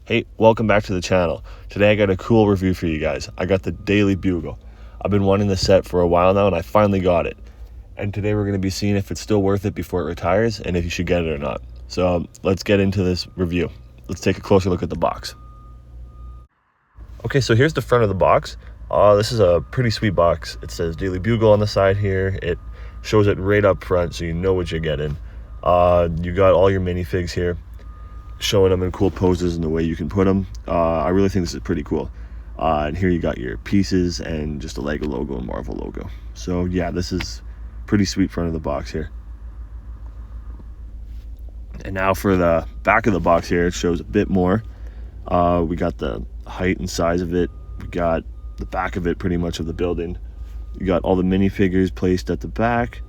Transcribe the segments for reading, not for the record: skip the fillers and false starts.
Hey, welcome back to the channel. Today I got a cool review for you guys. I got the Daily Bugle. I've been wanting this set for a while now and I finally got it. And today we're going to be seeing if it's still worth it before it retires and if you should get it or not. So let's get into this review. Let's take a closer look at the box. Okay, so here's the front of the box. This is a pretty sweet box. It says Daily Bugle on the side here. It shows it right up front so you know what you're getting. You got all your minifigs here, showing them in cool poses and the way you can put them. I really think this is pretty cool. And here you got your pieces and just a Lego logo and Marvel logo. So yeah, this is pretty sweet front of the box here. And now for the back of the box here, it shows a bit more. We got the height and size of it. We got the back of it, pretty much of the building. You got all the minifigures placed at the back.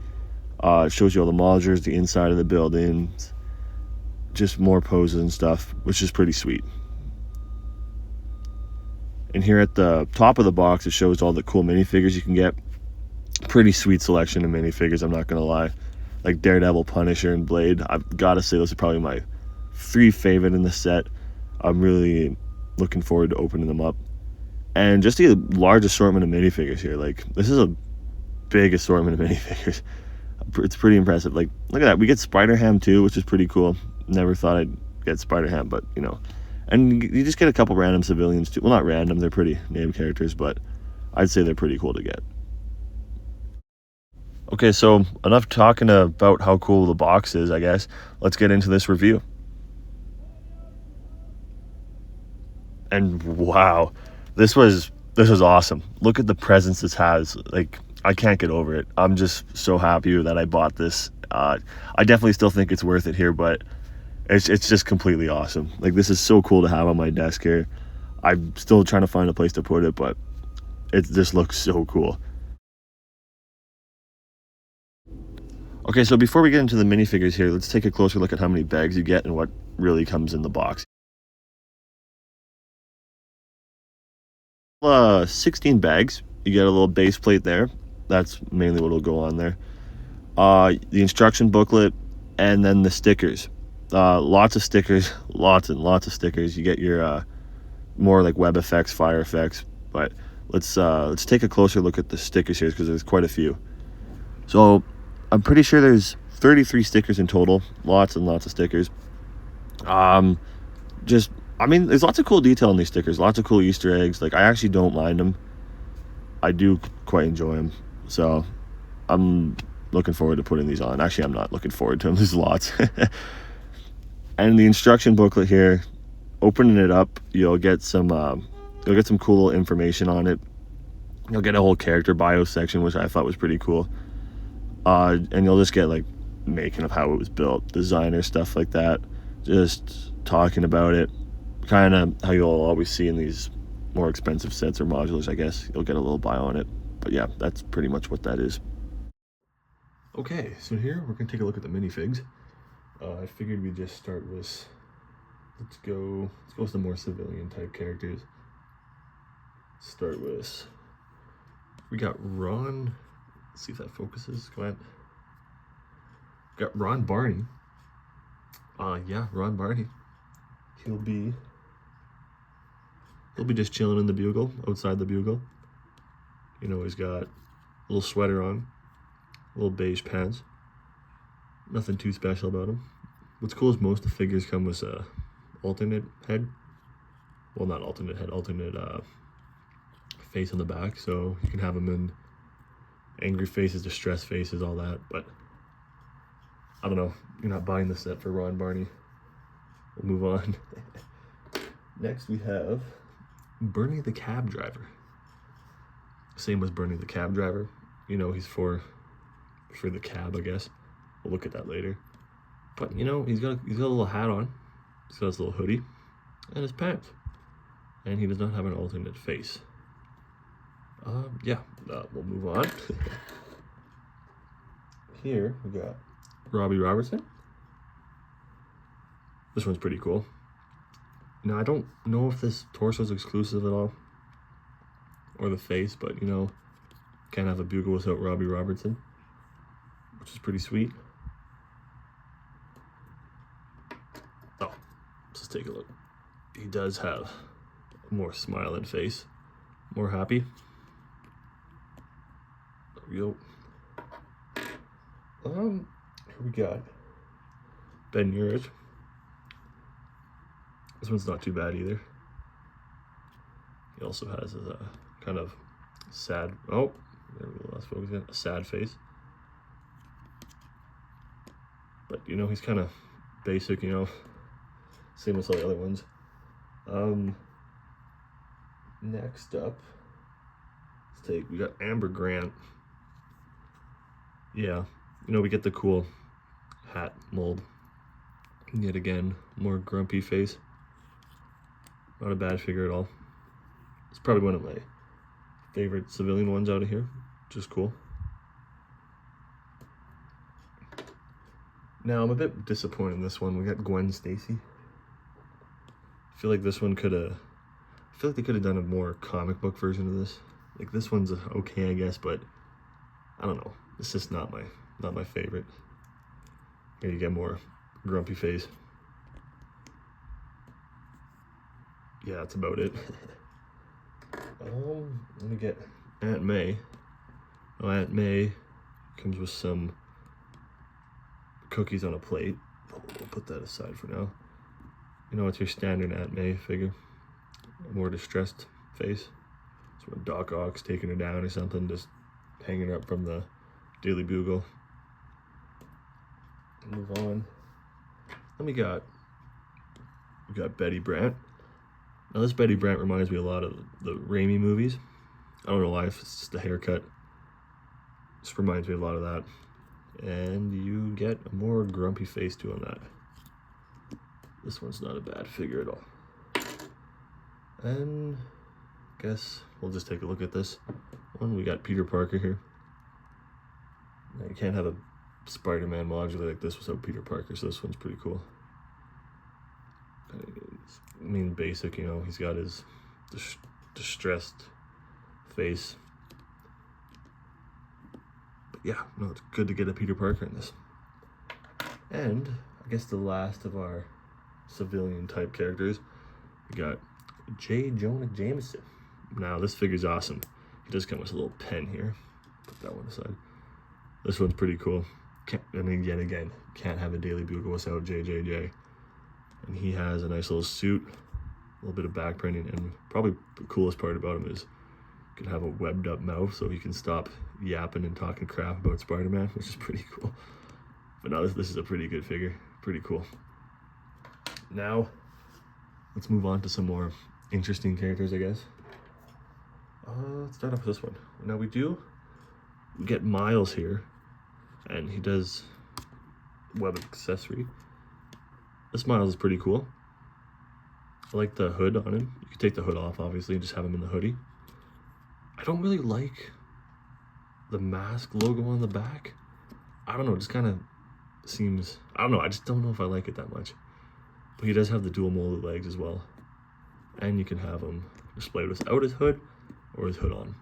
It shows you all the modulars, the inside of the building, just more poses and stuff, which is pretty sweet. And here at the top of the box, it shows all the cool minifigures you can get. Pretty sweet selection of minifigures, I'm not gonna lie. Like Daredevil, Punisher, and Blade. I've gotta say those are probably my 3 favorite in the set. I'm really looking forward to opening them up. And just the large assortment of minifigures here. Like, this is a big assortment of minifigures. It's pretty impressive. Like, look at that. We get Spider-Ham too, which is pretty cool. Never thought I'd get Spider-Ham, but you know. And you just get a couple random civilians too. Well, not random, they're pretty named characters, but I'd say they're pretty cool to get. Okay, so enough talking about how cool the box is, I guess. Let's get into this review. And wow, this was awesome. Look at the presence this has. Like, I can't get over it. I'm just so happy that I bought this. I definitely still think it's worth it here, but it's just completely awesome. Like, this is so cool to have on my desk here. I'm still trying to find a place to put it, but it just looks so cool. Okay, so before we get into the minifigures here, let's take a closer look at how many bags you get and what really comes in the box. 16 bags. You get a little base plate there. That's mainly what will go on there. The instruction booklet, and then the stickers. Lots of stickers, lots and lots of stickers. You get your more like web effects, fire effects. But let's take a closer look at the stickers here because there's quite a few. So I'm pretty sure there's 33 stickers in total. Lots and lots of stickers. I mean, there's lots of cool detail in these stickers. Lots of cool Easter eggs. Like, I actually don't mind them. I do quite enjoy them. So I'm looking forward to putting these on. Actually, I'm not looking forward to them. There's lots. And the instruction booklet here, opening it up, you'll get some cool information on it. You'll get a whole character bio section, which I thought was pretty cool. And you'll just get like making of how it was built, designer stuff like that, just talking about it, kind of how you'll always see in these more expensive sets or modulars, I guess. You'll get a little bio on it. But yeah, that's pretty much what that is. Okay, so here we're gonna take a look at the minifigs. I figured we'd just start with, let's go with the more civilian type characters. Start with, we got Ron. Let's see if that focuses. Go ahead. Got Ron Barney. Yeah, Ron Barney. He'll be just chilling in the Bugle, outside the Bugle. You know, he's got a little sweater on, little beige pants. Nothing too special about him. What's cool is most of the figures come with a alternate head. Well, not alternate head, alternate face on the back. So you can have them in angry faces, distressed faces, all that. But I don't know. You're not buying the set for Ron Barney. We'll move on. Next we have Bernie the Cab Driver. Same as Bernie the Cab Driver. You know, he's for the cab, I guess. We'll look at that later. But you know, he's got a little hat on. He's got his little hoodie and his pants. And he does not have an alternate face. We'll move on. Here we got Robbie Robertson. This one's pretty cool. Now, I don't know if this torso is exclusive at all, or the face, but you know, can't have a Bugle without Robbie Robertson, which is pretty sweet. Oh, let's take a look. he does have a more smiling face, more happy. There we go. Here we got Ben Urich. This one's not too bad either. He also has a kind of sad, oh, there we go, last focus again, a sad face. But, you know, he's kind of basic, you know, same as all the other ones. Next up, we got Amber Grant. Yeah, you know, we get the cool hat mold. Yet again, more grumpy face. Not a bad figure at all. It's probably one of my favorite civilian ones out of here, which is cool. Now, I'm a bit disappointed in this one. We got Gwen Stacy. I feel like this one I feel like they could have done a more comic book version of this. Like, this one's okay, I guess, but I don't know. It's just not my favorite. Here you get more grumpy face. Yeah, that's about it. Let me get Aunt May. Oh, Aunt May comes with some cookies on a plate. We'll put that aside for now. You know, it's your standard Aunt May figure. A more distressed face. It's when Doc Ock's taking her down or something, just hanging her up from the Daily Bugle. Move on. Then we got Betty Brant. Now this Betty Brant reminds me a lot of the Raimi movies. I don't know why, if it's just the haircut. Just reminds me a lot of that. And you get a more grumpy face too on that. This one's not a bad figure at all. And I guess we'll just take a look at this one. We got Peter Parker here. Now you can't have a Spider-Man modular like this without Peter Parker, so this one's pretty cool. I mean, basic, you know, he's got his distressed face. But yeah, no, it's good to get a Peter Parker in this. And I guess the last of our civilian type characters, we got J. Jonah Jameson. Now this figure's awesome. He does come with a little pen here. Put that one aside. This one's pretty cool. Yet again, can't have a Daily Bugle without JJJ. And he has a nice little suit, a little bit of back printing, and probably the coolest part about him is he can have a webbed up mouth so he can stop yapping and talking crap about Spider-Man, which is pretty cool. But no, this is a pretty good figure. Pretty cool. Now, let's move on to some more interesting characters, I guess. Let's start off with this one. Now we get Miles here, and he does web accessory. This Miles is pretty cool. I like the hood on him. You can take the hood off, obviously, and just have him in the hoodie. I don't really like the mask logo on the back. I don't know, it just kind of seems, I don't know, I just don't know if I like it that much. But he does have the dual molded legs as well. And you can have him displayed without his hood or his hood on.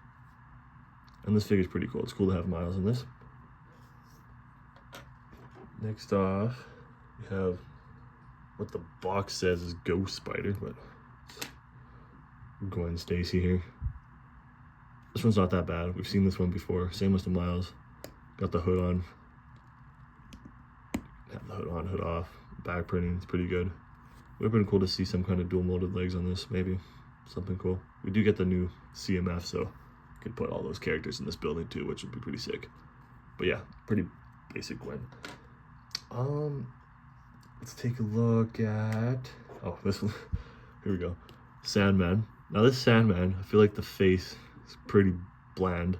And this figure's pretty cool. It's cool to have Miles in this. Next off, we have what the box says is Ghost Spider, but Gwen Stacy here. This one's not that bad. We've seen this one before. Same as the Miles. Got the hood on. Have the hood on, hood off. Back printing, it's pretty good. Would have been cool to see some kind of dual molded legs on this, maybe. Something cool. We do get the new CMF, so we could put all those characters in this building too, which would be pretty sick. But yeah, pretty basic Gwen. Let's take a look at, oh, this one. Here we go. Sandman. Now this Sandman, I feel like the face is pretty bland,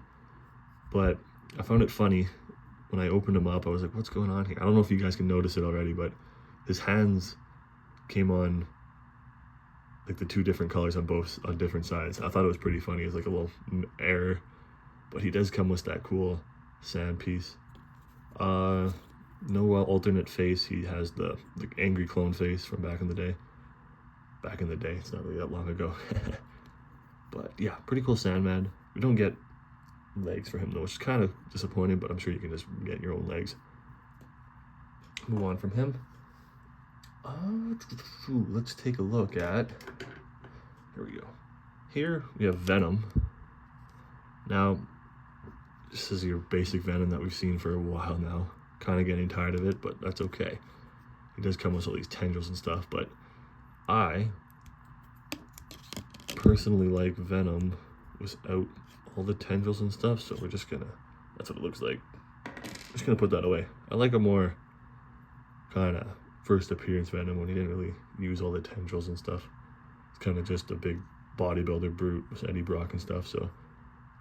but I found it funny when I opened him up. I was like, what's going on here? I don't know if you guys can notice it already, but his hands came on like the two different colors on different sides. I thought it was pretty funny. It's like a little error, but he does come with that cool sand piece. No alternate face. He has the angry clone face from back in the day. Back in the day, it's not really that long ago. But yeah, pretty cool Sandman. We don't get legs for him though, which is kind of disappointing, but I'm sure you can just get your own legs. Move on from him. Let's take a look at, here we go. Here we have Venom. Now, this is your basic Venom that we've seen for a while now. Kind of getting tired of it, but that's okay. He does come with all these tendrils and stuff, but I personally like Venom without all the tendrils and stuff, so we're just gonna, that's what it looks like. Just gonna put that away. I like a more kind of first appearance Venom when he didn't really use all the tendrils and stuff. It's kind of just a big bodybuilder brute with Eddie Brock and stuff, so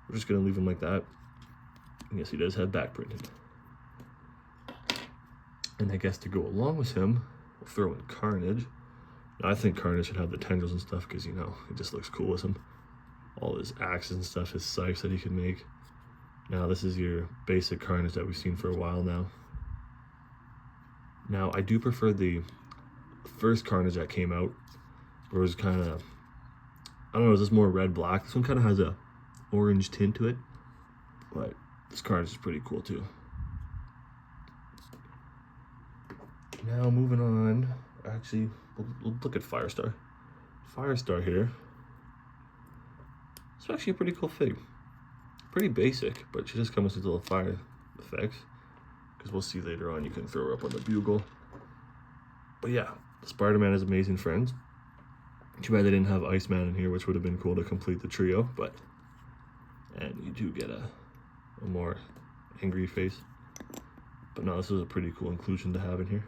we're just gonna leave him like that. And yes, he does have back printing. And I guess to go along with him, we'll throw in Carnage. Now, I think Carnage should have the tendrils and stuff because, you know, it just looks cool with him. All his axes and stuff, his scythes that he can make. Now, this is your basic Carnage that we've seen for a while now. Now, I do prefer the first Carnage that came out, where it was kind of, I don't know, is this more red-black? This one kind of has a orange tint to it, but this Carnage is pretty cool too. Now, moving on, actually, we'll look at Firestar. Firestar here. It's actually a pretty cool fig. Pretty basic, but she just comes with little fire effects. Because we'll see later on, you can throw her up on the Bugle. But yeah, Spider-Man is Amazing Friends. Too bad they didn't have Iceman in here, which would have been cool to complete the trio, but... And you do get a more angry face. But no, this is a pretty cool inclusion to have in here.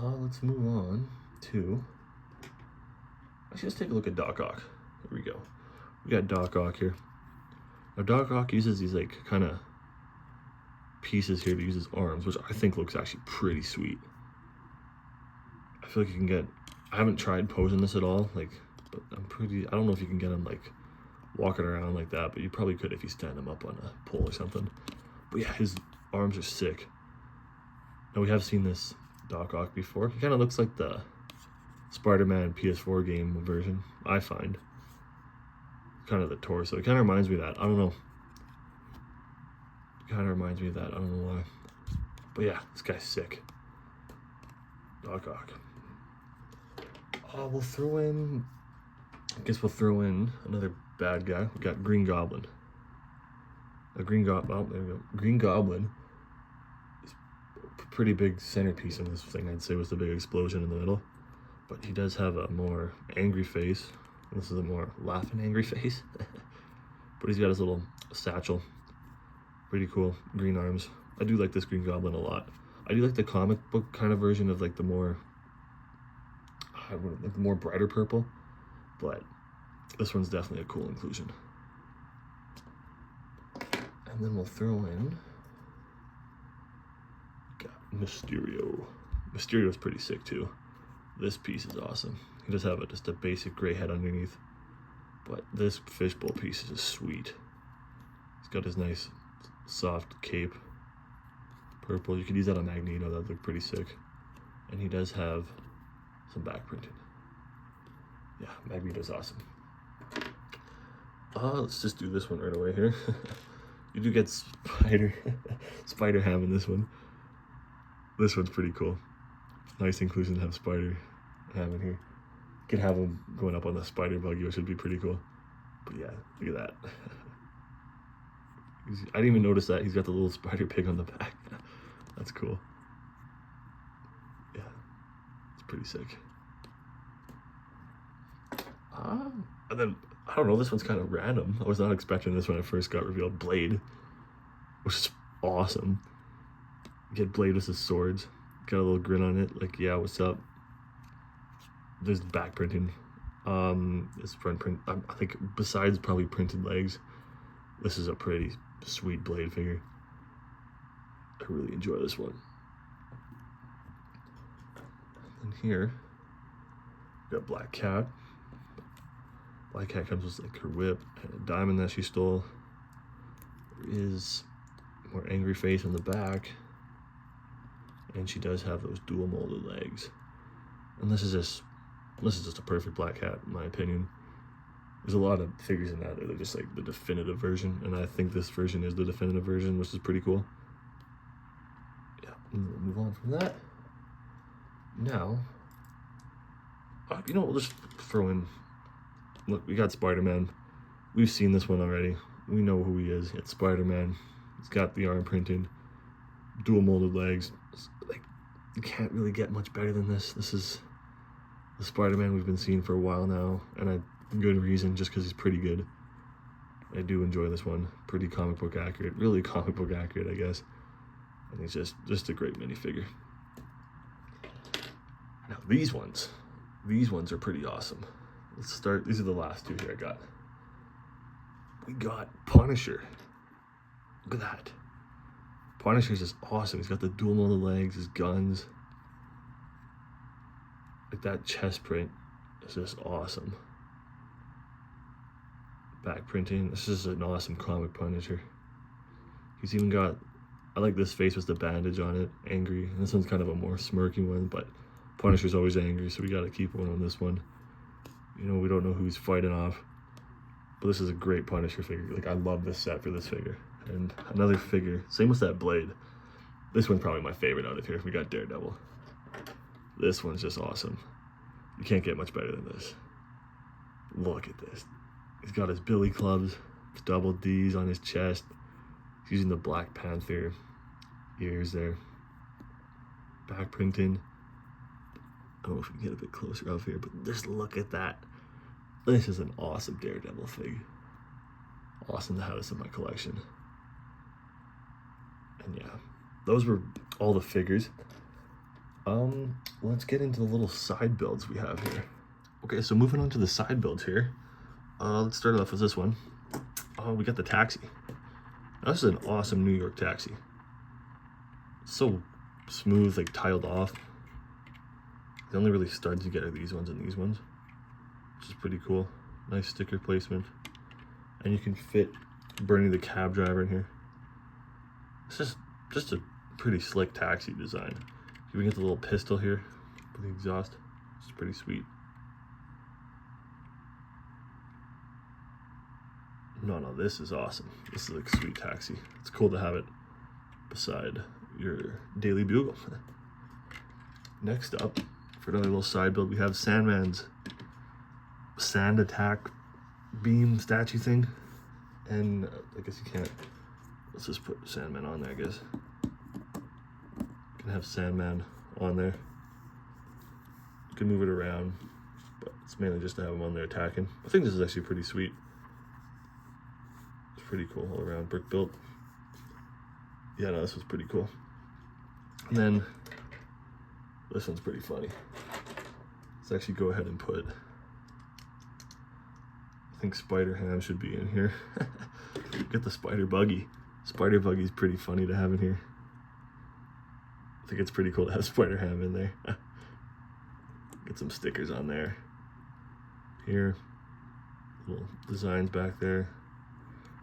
Let's move on to, actually let's take a look at Doc Ock. Here we go. We got Doc Ock here. Now Doc Ock uses these like kind of pieces here to use his arms, which I think looks actually pretty sweet. I feel like you can get, I haven't tried posing this at all, like, but I don't know if you can get him like walking around like that, but you probably could if you stand him up on a pole or something. But yeah, his arms are sick. Now we have seen this Doc Ock before. He kind of looks like the Spider-Man PS4 game version, I find. Kind of the torso. It kind of reminds me of that. I don't know. It kind of reminds me of that. I don't know why. But yeah, this guy's sick. Doc Ock. We'll throw in, I guess we'll throw in another bad guy. We got Green Goblin. A Green Goblin, oh, there we go. Green Goblin. Pretty big centerpiece in this thing, I'd say, was the big explosion in the middle. But he does have a more angry face. This is a more laughing angry face. But he's got his little satchel. Pretty cool. Green arms. I do like this Green Goblin a lot. I do like the comic book kind of version of like the more, like the more brighter purple. But this one's definitely a cool inclusion. And then we'll throw in Mysterio. Mysterio's pretty sick too. This piece is awesome. He does have just a basic gray head underneath, but this fishbowl piece is just sweet. He's got his nice soft cape, purple. You could use that on Magneto. That'd look pretty sick. And he does have some back printing. Yeah, Magneto's awesome. Let's just do this one right away here. You do get Spider-Ham in this one. This one's pretty cool. Nice inclusion to have Spider-Ham in here. You could have him going up on the spider buggy, which would be pretty cool. But yeah, look at that. I didn't even notice that. He's got the little spider pig on the back. That's cool. Yeah, it's pretty sick. And then, I don't know, this one's kind of random. I was not expecting this when it first got revealed. Blade, which is awesome. Get Blade with his swords. Got a little grin on it, like, yeah, what's up? There's back printing. It's front print. I think besides probably printed legs, this is a pretty sweet Blade figure. I really enjoy this one. And here, we got Black Cat. Black Cat comes with like her whip and a diamond that she stole. There is more angry face on the back. And she does have those dual molded legs. And this is just a perfect Black Cat, in my opinion. There's a lot of figures in that. They're just like the definitive version. And I think this version is the definitive version, which is pretty cool. Yeah, And we'll move on from that. Now, you know, we'll just throw in, look, we got Spider-Man. We've seen this one already. We know who he is. It's Spider-Man. He's got the arm printed, dual molded legs. Like, you can't really get much better than this. This is the Spider-Man we've been seeing for a while now, and good reason, just because he's pretty good. I do enjoy this one. Pretty comic book accurate. Really comic book accurate, I guess. And he's just a great minifigure. Now these ones are pretty awesome. Let's start, these are the last two here I got. We got Punisher. Look at that. Punisher's just awesome. He's got the dual molded legs, his guns. Like that chest print is just awesome. Back printing, this is an awesome comic Punisher. He's even got, I like this face with the bandage on it, angry. And this one's kind of a more smirking one, but Punisher's always angry, so we gotta keep one on this one. You know, we don't know who he's fighting off, but this is a great Punisher figure. Like, I love this set for this figure. And another figure, same with that blade. This one's probably my favorite out of here. We got Daredevil. This one's just awesome. You can't get much better than this. Look at this. He's got his billy clubs, his double D's on his chest. He's using the Black Panther ears there. Back printing. I don't know if we can get a bit closer up here, but just look at that. This is an awesome Daredevil fig. Awesome to have this in my collection. And yeah, those were all the figures. Let's get into the little side builds we have here. Okay, so moving on to the side builds here. Let's start off with this one. We got the taxi. Now, this is an awesome New York taxi. It's so smooth, like tiled off. The only really studs you get are these ones and these ones, which is pretty cool. Nice sticker placement. And you can fit Bernie the cab driver in here. It's just a pretty slick taxi design. You can get the little pistol here for the exhaust. It's pretty sweet. No, this is awesome. This is a sweet taxi. It's cool to have it beside your Daily Bugle. Next up, for another little side build, we have Sandman's sand attack beam statue thing. And I guess you can't, let's just put Sandman on there, I guess. You can have Sandman on there. You can move it around, but it's mainly just to have him on there attacking. I think this is actually pretty sweet. It's pretty cool all around, brick built. Yeah, no, this was pretty cool. And then this one's pretty funny. Let's actually go ahead and put, I think Spider-Ham should be in here. Get the Spider Buggy. Spider Buggy's pretty funny to have in here. I think it's pretty cool to have Spider-Ham in there. Get some stickers on there. Here, little designs back there.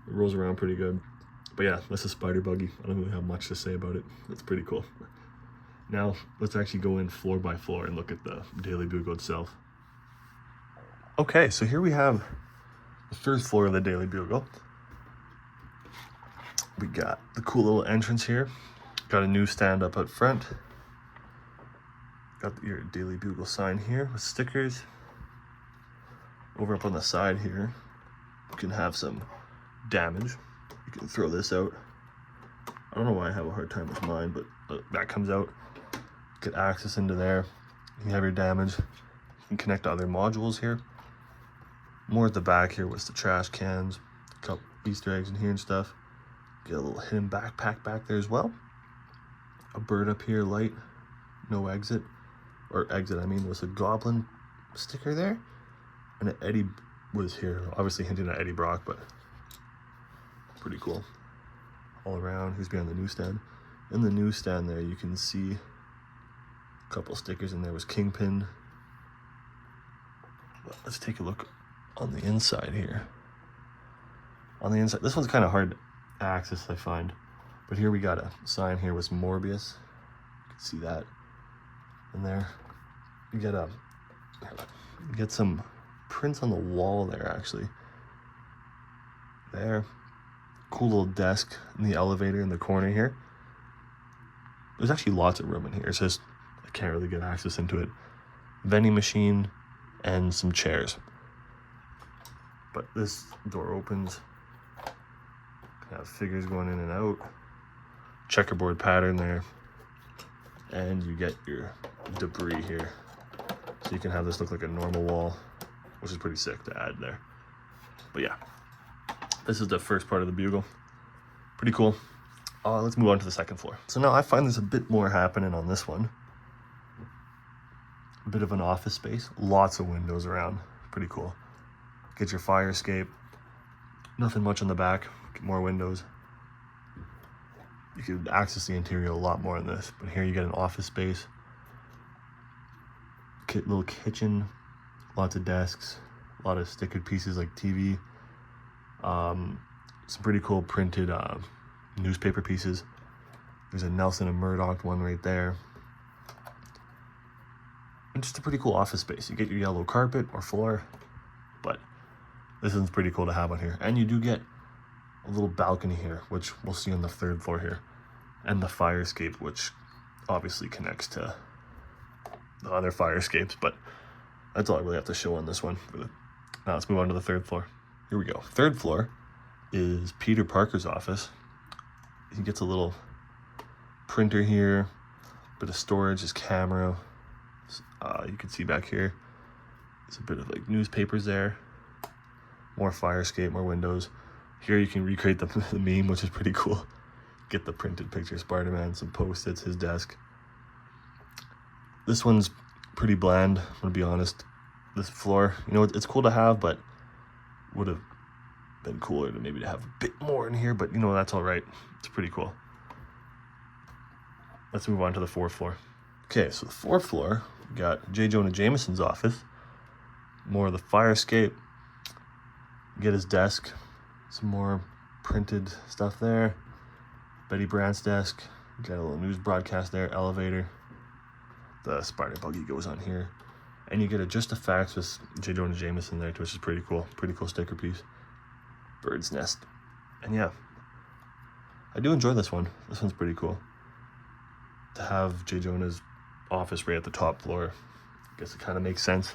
It rolls around pretty good. But yeah, that's a Spider Buggy. I don't really have much to say about it. It's pretty cool. Now, let's actually go in floor by floor and look at the Daily Bugle itself. Okay, so here we have the first floor of the Daily Bugle. We got the cool little entrance here. Got a new stand up front. Got your Daily Bugle sign here with stickers. Over up on the side here, you can have some damage. You can throw this out. I don't know why I have a hard time with mine, but that comes out. Get access into there. You have your damage. You can connect to other modules here. More at the back here was the trash cans, a couple Easter eggs in here and stuff. Get a little hidden backpack back there as well. A bird up here, light, no exit, or exit I mean, was a goblin sticker there. And an Eddie was here, obviously hinting at Eddie Brock, but pretty cool. All around, who's behind the newsstand. In the newsstand there, you can see a couple stickers in there. Was Kingpin. But let's take a look on the inside here. On the inside, this one's kind of hard to access, I find. But here we got a sign here with Morbius. You can see that in there. You get some prints on the wall there, actually. There. Cool little desk in the elevator in the corner here. There's actually lots of room in here. It's just I can't really get access into it. Vending machine and some chairs. But this door opens. Can have figures going in and out. Checkerboard pattern there. And you get your debris here. So you can have this look like a normal wall, which is pretty sick to add there. But yeah, this is the first part of the Bugle. Pretty cool. Let's move on to the second floor. So now I find there's a bit more happening on this one. A bit of an office space, lots of windows around. Pretty cool. Get your fire escape. Nothing much on the back, get more windows. You can access the interior a lot more in this, but here you get an office space. Little kitchen, lots of desks, a lot of stickered pieces like TV. Some pretty cool printed newspaper pieces. There's a Nelson and Murdoch one right there. And just a pretty cool office space. You get your yellow carpet or floor, but this one's pretty cool to have on here. And you do get a little balcony here, which we'll see on the third floor here. And the fire escape, which obviously connects to the other fire escapes, but that's all I really have to show on this one. Now let's move on to the third floor. Here we go. Third floor is Peter Parker's office. He gets a little printer here, bit of storage, his camera. You can see back here, there's a bit of like newspapers there. More fire escape, more windows. Here you can recreate the meme, which is pretty cool. Get the printed picture of Spider-Man, some post-its, his desk. This one's pretty bland, I'm gonna be honest. This floor, you know, it's cool to have, but would have been cooler to maybe to have a bit more in here, but you know, that's all right. It's pretty cool. Let's move on to the fourth floor. Okay, so the fourth floor, we got J. Jonah Jameson's office. More of the fire escape. Get his desk. Some more printed stuff there. Betty Brant's desk. Got a little news broadcast there. Elevator. The spider buggy goes on here. And you get a Just a Facts with J. Jonah Jameson there, which is pretty cool. Pretty cool sticker piece. Bird's nest. And yeah, I do enjoy this one. This one's pretty cool. To have J. Jonah's office right at the top floor, I guess it kind of makes sense.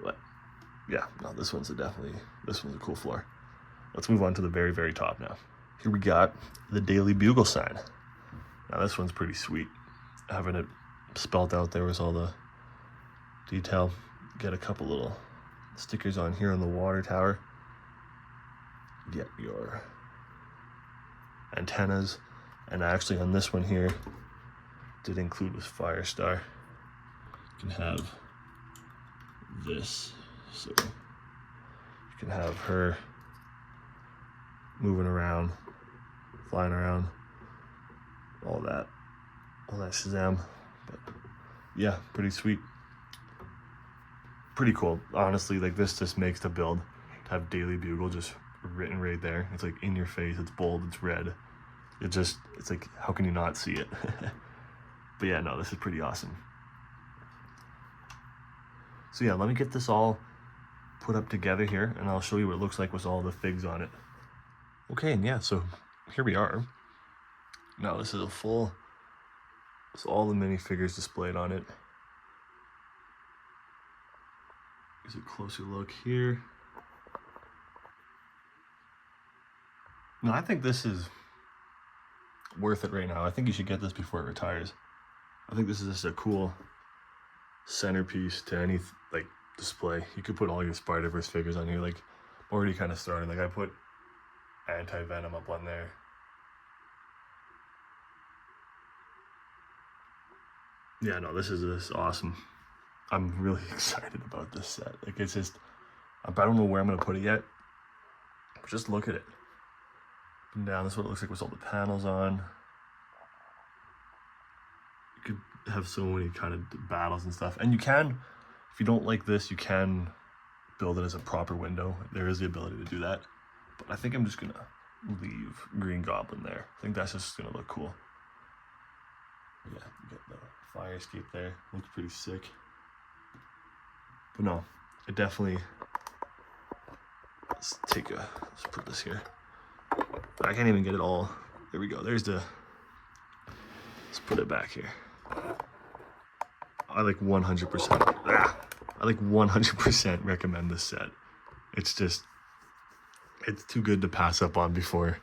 But yeah, no, this one's a cool floor. Let's move on to the very, very top now. Here we got the Daily Bugle sign. Now this one's pretty sweet. Having it spelled out there with all the detail. Get a couple little stickers on here on the water tower. Get your antennas. And actually on this one here, did include with Firestar. You can have this. So you can have her moving around, flying around, all that Shazam. But yeah, pretty sweet. Pretty cool. Honestly, like this just makes the build to have Daily Bugle just written right there. It's like in your face, it's bold, it's red. It's like, how can you not see it? But yeah, no, this is pretty awesome. So yeah, let me get this all put up together here and I'll show you what it looks like with all the figs on it. Okay, and yeah, so here we are. Now this is so all the minifigures displayed on it. Here's a closer look here. No, I think this is worth it right now. I think you should get this before it retires. I think this is just a cool centerpiece to any like display. You could put all your Spider-Verse figures on here. Like already kind of starting. Like I put Anti-Venom up on there. Yeah, no, this is awesome. I'm really excited about this set. Like it's just, I don't know where I'm gonna put it yet. But just look at it. Up and down, this is what it looks like with all the panels on. You could have so many kind of battles and stuff. And you can, if you don't like this, you can build it as a proper window. There is the ability to do that. But I think I'm just gonna leave Green Goblin there. I think that's just gonna look cool. Yeah, you get the fire escape there. Looks pretty sick. But no, it definitely, let's put this here. I can't even get it all. There we go. There's the Let's put it back here. I like 100%. I like 100% recommend this set. It's just, it's too good to pass up on before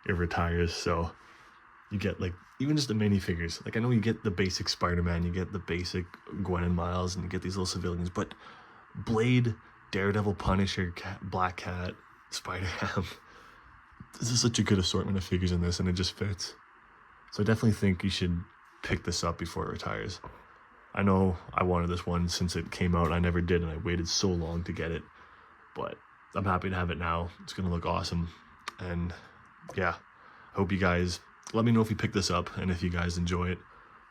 it retires. So you get like even just the minifigures. Like I know you get the basic Spider-Man, you get the basic Gwen and Miles, and you get these little civilians. But Blade, Daredevil, Punisher, Black Cat, Spider-Ham. This is such a good assortment of figures in this, and it just fits. So I definitely think you should pick this up before it retires. I know I wanted this one since it came out. I never did, and I waited so long to get it. But I'm happy to have it now. It's going to look awesome. And yeah, I hope you guys, let me know if you pick this up and if you guys enjoy it.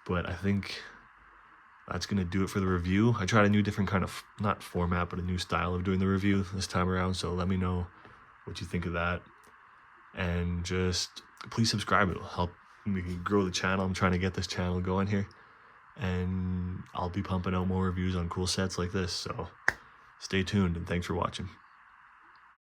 But I think that's going to do it for the review. I tried a new different kind of, not format, but a new style of doing the review this time around. So let me know what you think of that. And just please subscribe. It'll help me grow the channel. I'm trying to get this channel going here. And I'll be pumping out more reviews on cool sets like this. So stay tuned and thanks for watching.